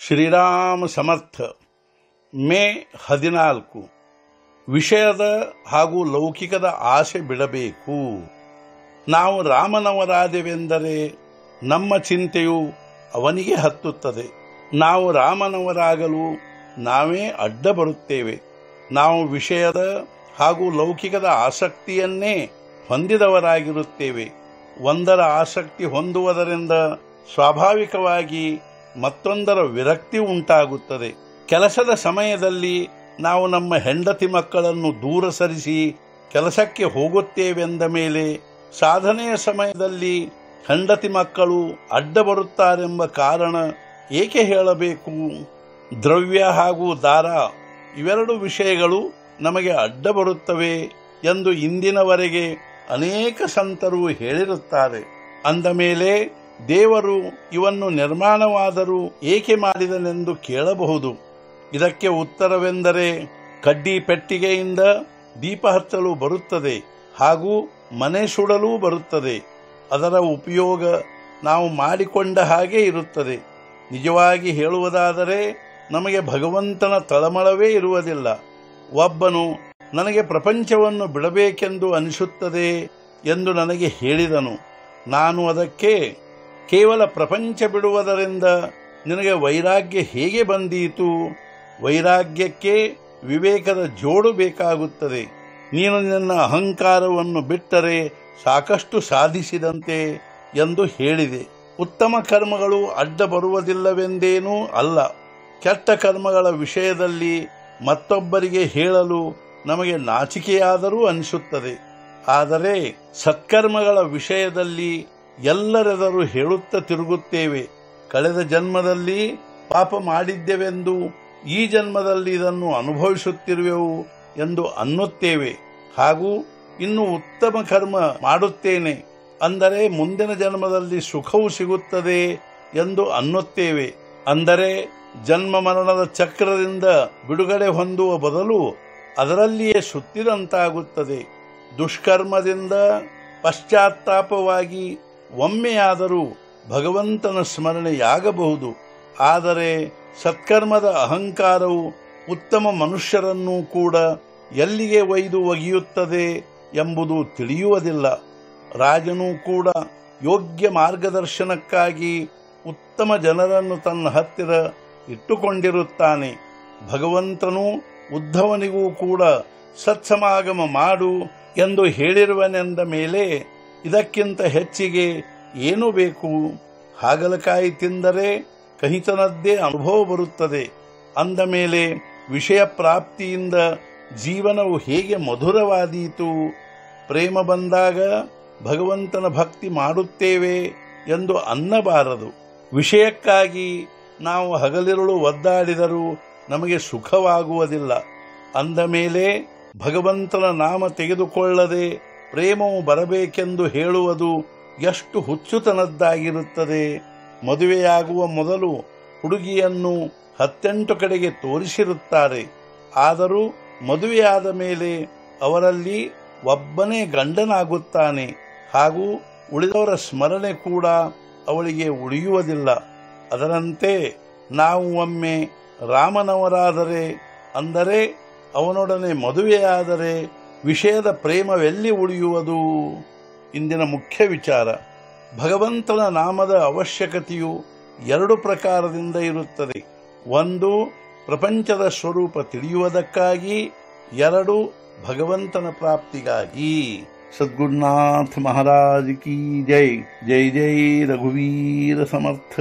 ಶ್ರೀರಾಮ ಸಮರ್ಥ. ಮೇ 14. ವಿಷಯದ ಹಾಗೂ ಲೌಕಿಕದ ಆಸೆ ಬಿಡಬೇಕು. ನಾವು ರಾಮನವರಾದೆವೆಂದರೆ ನಮ್ಮ ಚಿಂತೆಯು ಅವನಿಗೆ ಹತ್ತುತ್ತದೆ. ನಾವು ರಾಮನವರಾಗಲು ನಾವೇ ಅಡ್ಡ ಬರುತ್ತೇವೆ. ನಾವು ವಿಷಯದ ಹಾಗೂ ಲೌಕಿಕದ ಆಸಕ್ತಿಯನ್ನೇ ಹೊಂದಿದವರಾಗಿರುತ್ತೇವೆ. ಒಂದರ ಆಸಕ್ತಿ ಹೊಂದುವುದರಿಂದ ಸ್ವಾಭಾವಿಕವಾಗಿ ಮತ್ತೊಂದರ ವಿರಕ್ತಿ ಉಂಟಾಗುತ್ತದೆ. ಕೆಲಸದ ಸಮಯದಲ್ಲಿ ನಾವು ನಮ್ಮ ಹೆಂಡತಿ ಮಕ್ಕಳನ್ನು ದೂರ ಸರಿಸಿ ಕೆಲಸಕ್ಕೆ ಹೋಗುತ್ತೇವೆಂದ ಮೇಲೆ ಸಾಧನೆಯ ಸಮಯದಲ್ಲಿ ಹೆಂಡತಿ ಮಕ್ಕಳು ಅಡ್ಡ ಬರುತ್ತಾರೆಂಬ ಕಾರಣ ಏಕೆ ಹೇಳಬೇಕು? ದ್ರವ್ಯ ಹಾಗೂ ದಾರ ಇವೆರಡು ವಿಷಯಗಳು ನಮಗೆ ಅಡ್ಡ ಬರುತ್ತವೆ ಎಂದು ಇಂದಿನವರೆಗೆ ಅನೇಕ ಸಂತರು ಹೇಳಿರುತ್ತಾರೆ. ಅಂದ ಮೇಲೆ ದೇವರು ಇವನ್ನು ನಿರ್ಮಾಣವಾದರೂ ಏಕೆ ಮಾಡಿದನೆಂದು ಕೇಳಬಹುದು. ಇದಕ್ಕೆ ಉತ್ತರವೆಂದರೆ, ಕಡ್ಡಿ ಪೆಟ್ಟಿಗೆಯಿಂದ ದೀಪ ಹಚ್ಚಲು ಬರುತ್ತದೆ ಹಾಗೂ ಮನೆ ಸುಡಲೂ ಬರುತ್ತದೆ. ಅದರ ಉಪಯೋಗ ನಾವು ಮಾಡಿಕೊಂಡ ಹಾಗೆ ಇರುತ್ತದೆ. ನಿಜವಾಗಿ ಹೇಳುವುದಾದರೆ ನಮಗೆ ಭಗವಂತನ ತಳಮಳವೇ ಇರುವುದಿಲ್ಲ. ಒಬ್ಬನು ನನಗೆ ಪ್ರಪಂಚವನ್ನು ಬಿಡಬೇಕೆಂದು ಅನಿಸುತ್ತದೆ ಎಂದು ನನಗೆ ಹೇಳಿದನು. ನಾನು ಅದಕ್ಕೆ, ಕೇವಲ ಪ್ರಪಂಚ ಬಿಡುವುದರಿಂದ ನಿನಗೆ ವೈರಾಗ್ಯ ಹೇಗೆ ಬಂದೀತು? ವೈರಾಗ್ಯಕ್ಕೆ ವಿವೇಕದ ಜೋಡು ಬೇಕಾಗುತ್ತದೆ. ನೀನು ನಿನ್ನ ಅಹಂಕಾರವನ್ನು ಬಿಟ್ಟರೆ ಸಾಕಷ್ಟು ಸಾಧಿಸಿದಂತೆ ಎಂದು ಹೇಳಿದೆ. ಉತ್ತಮ ಕರ್ಮಗಳು ಅಡ್ಡ ಬರುವುದಿಲ್ಲವೆಂದೇನೂ ಅಲ್ಲ. ಕೆಟ್ಟ ಕರ್ಮಗಳ ವಿಷಯದಲ್ಲಿ ಮತ್ತೊಬ್ಬರಿಗೆ ಹೇಳಲು ನಮಗೆ ನಾಚಿಕೆಯಾದರೂ ಅನಿಸುತ್ತದೆ. ಆದರೆ ಸತ್ಕರ್ಮಗಳ ವಿಷಯದಲ್ಲಿ ಎಲ್ಲರೆದರೂ ಹೇಳುತ್ತಾ ತಿರುಗುತ್ತೇವೆ. ಕಳೆದ ಜನ್ಮದಲ್ಲಿ ಪಾಪ ಮಾಡಿದ್ದೆವೆಂದು ಈ ಜನ್ಮದಲ್ಲಿ ಇದನ್ನು ಅನುಭವಿಸುತ್ತಿರುವೆವು ಎಂದು ಅನ್ನುತ್ತೇವೆ. ಹಾಗೂ ಇನ್ನು ಉತ್ತಮ ಕರ್ಮ ಮಾಡುತ್ತೇನೆ ಅಂದರೆ ಮುಂದಿನ ಜನ್ಮದಲ್ಲಿ ಸುಖವು ಸಿಗುತ್ತದೆ ಎಂದು ಅನ್ನುತ್ತೇವೆ. ಅಂದರೆ ಜನ್ಮ ಮರಣದ ಚಕ್ರದಿಂದ ಬಿಡುಗಡೆ ಹೊಂದುವ ಬದಲು ಅದರಲ್ಲಿಯೇ ಸುತ್ತಿದಂತಾಗುತ್ತದೆ. ದುಷ್ಕರ್ಮದಿಂದ ಪಶ್ಚಾತ್ತಾಪವಾಗಿ ಒಮ್ಮೆಯಾದರೂ ಭಗವಂತನ ಸ್ಮರಣೆಯಾಗಬಹುದು. ಆದರೆ ಸತ್ಕರ್ಮದ ಅಹಂಕಾರವು ಉತ್ತಮ ಮನುಷ್ಯರನ್ನೂ ಕೂಡ ಎಲ್ಲಿಗೆ ಒಯ್ದು ಒಗೆಯುತ್ತದೆ ಎಂಬುದು ತಿಳಿಯುವುದಿಲ್ಲ. ರಾಜನೂ ಕೂಡ ಯೋಗ್ಯ ಮಾರ್ಗದರ್ಶನಕ್ಕಾಗಿ ಉತ್ತಮ ಜನರನ್ನು ತನ್ನ ಹತ್ತಿರ ಇಟ್ಟುಕೊಂಡಿರುತ್ತಾನೆ. ಭಗವಂತನು ಉದ್ಧವನಿಗೂ ಕೂಡ ಸತ್ಸಮಾಗಮ ಮಾಡು ಎಂದು ಹೇಳಿರುವನೆಂದ ಮೇಲೆ ಇದಕ್ಕಿಂತ ಹೆಚ್ಚಿಗೆ ಏನು ಬೇಕು? ಹಾಗಲಕಾಯಿ ತಿಂದರೆ ಕಹಿತನದ್ದೇ ಅನುಭವ ಬರುತ್ತದೆ. ಅಂದ ಮೇಲೆ ವಿಷಯ ಪ್ರಾಪ್ತಿಯಿಂದ ಜೀವನವು ಹೇಗೆ ಮಧುರವಾದೀತು? ಪ್ರೇಮ ಬಂದಾಗ ಭಗವಂತನ ಭಕ್ತಿ ಮಾಡುತ್ತೇವೆ ಎಂದು ಅನ್ನಬಾರದು. ವಿಷಯಕ್ಕಾಗಿ ನಾವು ಹಗಲಿರುಳು ಒದ್ದಾಡಿದರೂ ನಮಗೆ ಸುಖವಾಗುವುದಿಲ್ಲ. ಅಂದ ಮೇಲೆ ಭಗವಂತನ ನಾಮ ತೆಗೆದುಕೊಳ್ಳದೆ ಪ್ರೇಮವು ಬರಬೇಕೆಂದು ಹೇಳುವುದು ಎಷ್ಟು ಹುಚ್ಚುತನದ್ದಾಗಿರುತ್ತದೆ. ಮದುವೆಯಾಗುವ ಮೊದಲು ಹುಡುಗಿಯನ್ನು 18 ಕಡೆಗೆ ತೋರಿಸಿರುತ್ತಾರೆ. ಆದರೂ ಮದುವೆಯಾದ ಮೇಲೆ ಅವರಲ್ಲಿ ಒಬ್ಬನೇ ಗಂಡನಾಗುತ್ತಾನೆ ಹಾಗೂ ಉಳಿದವರ ಸ್ಮರಣೆ ಕೂಡ ಅವಳಿಗೆ ಉಳಿಯುವುದಿಲ್ಲ. ಅದರಂತೆ ನಾವು ಒಮ್ಮೆ ರಾಮನವರಾದರೆ, ಅಂದರೆ ಅವನೊಡನೆ ಮದುವೆಯಾದರೆ ವಿಷಯದ ಪ್ರೇಮವೆಲ್ಲಿ ಉಳಿಯುವುದು? ಇಂದಿನ ಮುಖ್ಯ ವಿಚಾರ. ಭಗವಂತನ ನಾಮದ ಅವಶ್ಯಕತೆಯು 2 ಪ್ರಕಾರದಿಂದ ಇರುತ್ತದೆ. 1 ಪ್ರಪಂಚದ ಸ್ವರೂಪ ತಿಳಿಯುವುದಕ್ಕಾಗಿ, 2 ಭಗವಂತನ ಪ್ರಾಪ್ತಿಗಾಗಿ. ಸದ್ಗುರುನಾಥ ಮಹಾರಾಜ್ ಕಿ ಜೈ. ಜೈ ಜೈ ರಘುವೀರ ಸಮರ್ಥ.